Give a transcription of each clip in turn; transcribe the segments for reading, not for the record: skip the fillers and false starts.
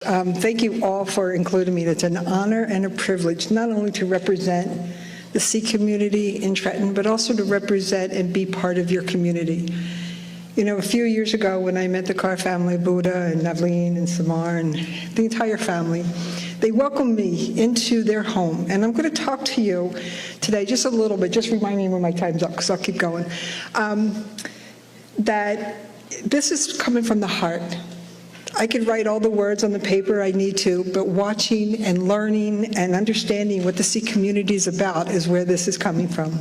Thank you all for including me. It's an honor and a privilege not only to represent the Sikh community in Trenton, but also to represent and be part of your community. You know, a few years ago when I met the Carr family, Buddha and Navleen and Samar and the entire family, they welcomed me into their home. And I'm going to talk to you today just a little bit, just remind me when my time's up because I'll keep going, that this is coming from the heart. I could write all the words on the paper I need to, but watching and learning and understanding what the Sikh community is about is where this is coming from.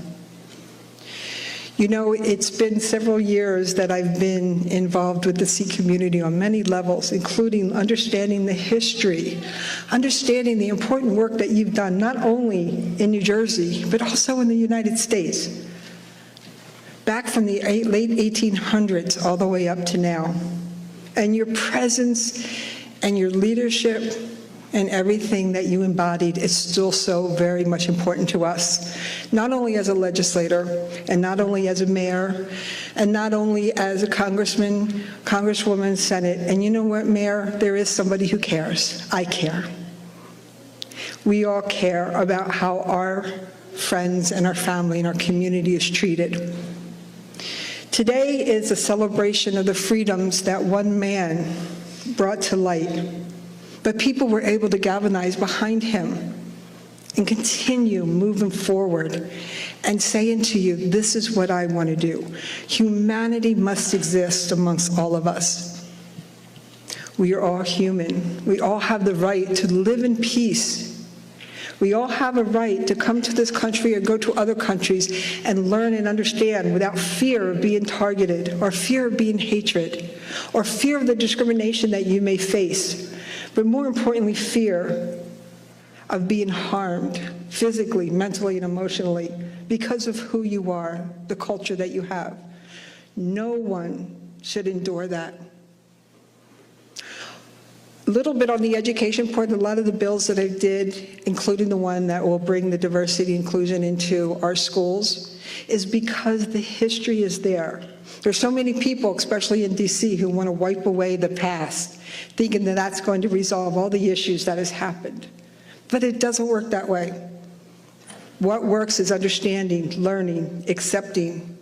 You know, it's been several years that I've been involved with the Sikh community on many levels, including understanding the history, understanding the important work that you've done, not only in New Jersey, but also in the United States, back from the late 1800s all the way up to now. And your presence and your leadership and everything that you embodied is still so very much important to us, not only as a legislator, and not only as a mayor, and not only as a congressman, congresswoman, Senate. And you know what, Mayor? There is somebody who cares. I care. We all care about how our friends and our family and our community is treated. Today is a celebration of the freedoms that one man brought to light, but people were able to galvanize behind him and continue moving forward and saying to you, this is what I want to do. Humanity must exist amongst all of us. We are all human. We all have the right to live in peace. We all have a right to come to this country or go to other countries and learn and understand without fear of being targeted or fear of being hatred or fear of the discrimination that you may face, but more importantly, fear of being harmed physically, mentally, and emotionally because of who you are, the culture that you have. No one should endure that. A little bit on the education part, a lot of the bills that I did, including the one that will bring the diversity inclusion into our schools, is because the history is there. There's so many people, especially in DC, who want to wipe away the past, thinking that that's going to resolve all the issues that has happened. But it doesn't work that way. What works is understanding, learning, accepting,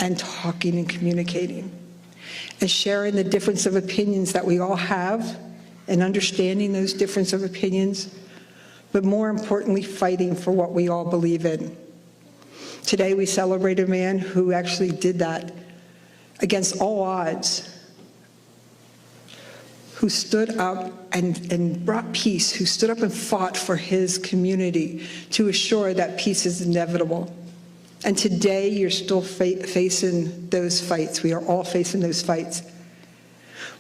and talking and communicating. And sharing the difference of opinions that we all have and understanding those difference of opinions, but more importantly, fighting for what we all believe in. Today we celebrate a man who actually did that against all odds, who stood up and brought peace, who stood up and fought for his community to assure that peace is inevitable. And today, you're still facing those fights. We are all facing those fights.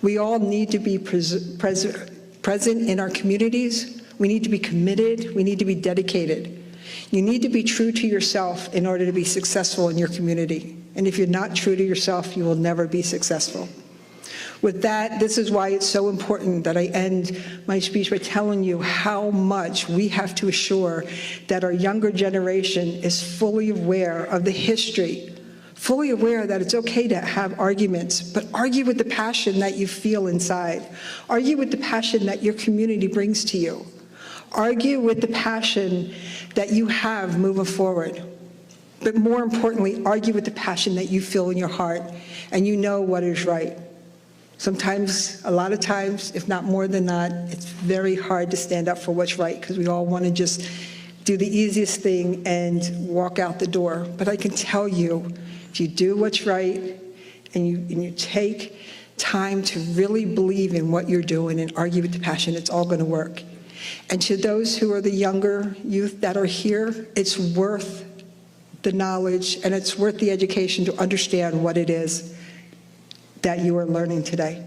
We all need to be present in our communities. We need to be committed. We need to be dedicated. You need to be true to yourself in order to be successful in your community. And if you're not true to yourself, you will never be successful. With that, this is why it's so important that I end my speech by telling you how much we have to assure that our younger generation is fully aware of the history, fully aware that it's okay to have arguments, but argue with the passion that you feel inside. Argue with the passion that your community brings to you. Argue with the passion that you have moving forward. But more importantly, argue with the passion that you feel in your heart and you know what is right. Sometimes, a lot of times, if not more than not, it's very hard to stand up for what's right because we all want to just do the easiest thing and walk out the door. But I can tell you, if you do what's right and you take time to really believe in what you're doing and argue with the passion, it's all going to work. And to those who are the younger youth that are here, it's worth the knowledge and it's worth the education to understand what it is that you are learning today.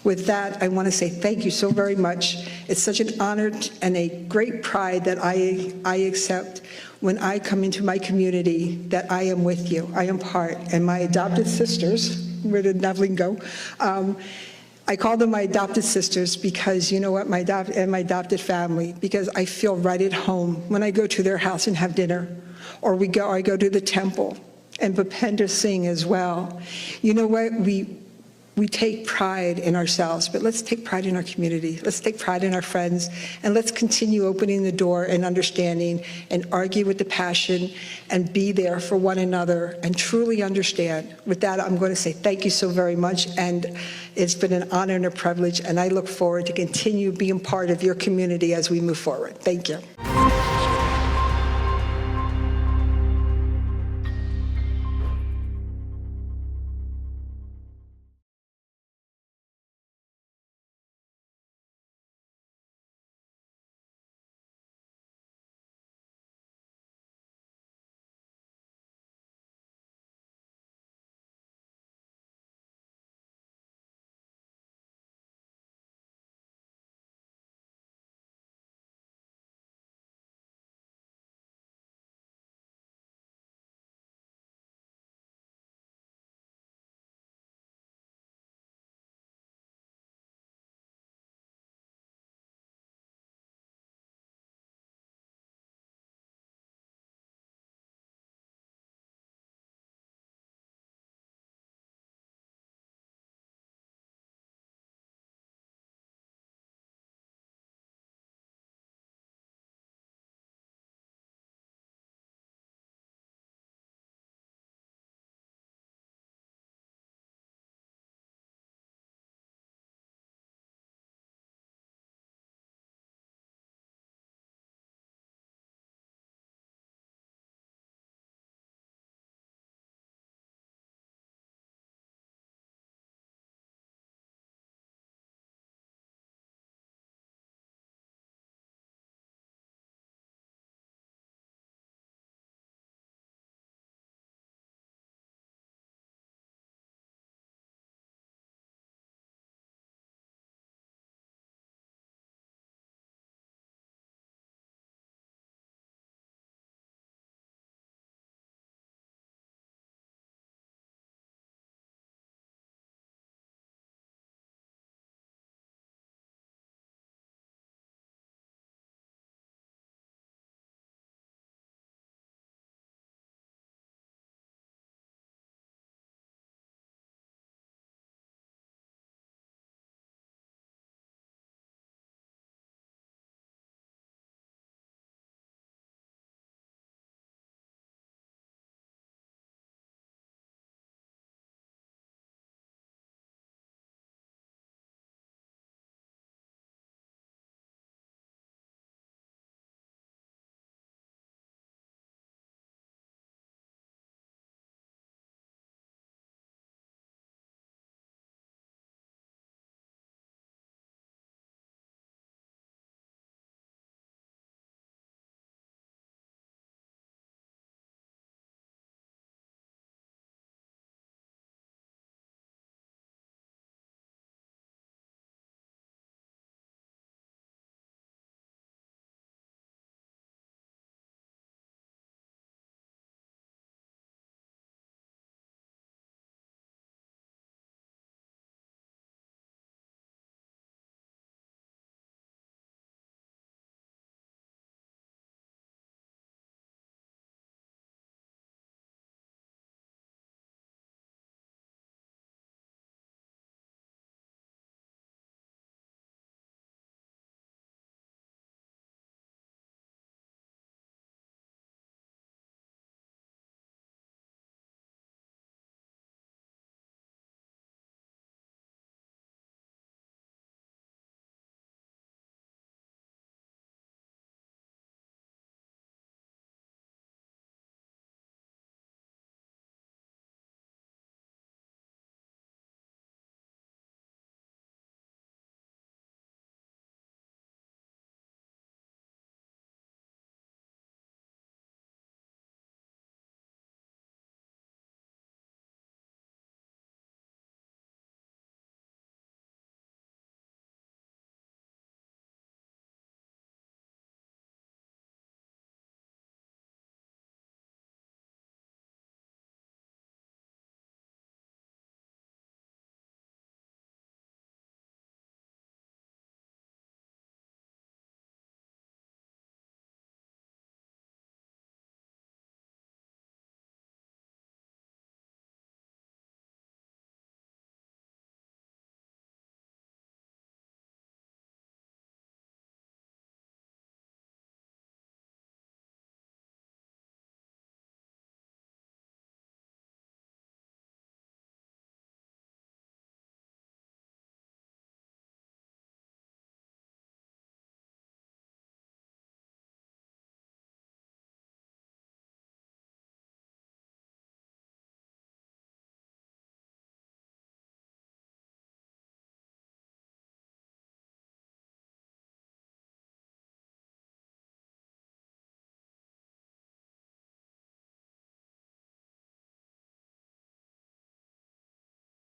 With that, I want to say thank you so very much. It's such an honor and a great pride that I accept when I come into my community that I am with you. I am part. And my adopted sisters, where did Navleen go? I call them my adopted sisters because, you know what, my adopted family, because I feel right at home when I go to their house and have dinner, or I go to the temple, and Bhupender Singh as well. You know what, we we take pride in ourselves, but let's take pride in our community. Let's take pride in our friends, and let's continue opening the door and understanding and argue with the passion and be there for one another and truly understand. With that, I'm going to say thank you so very much, and it's been an honor and a privilege, and I look forward to continue being part of your community as we move forward. Thank you.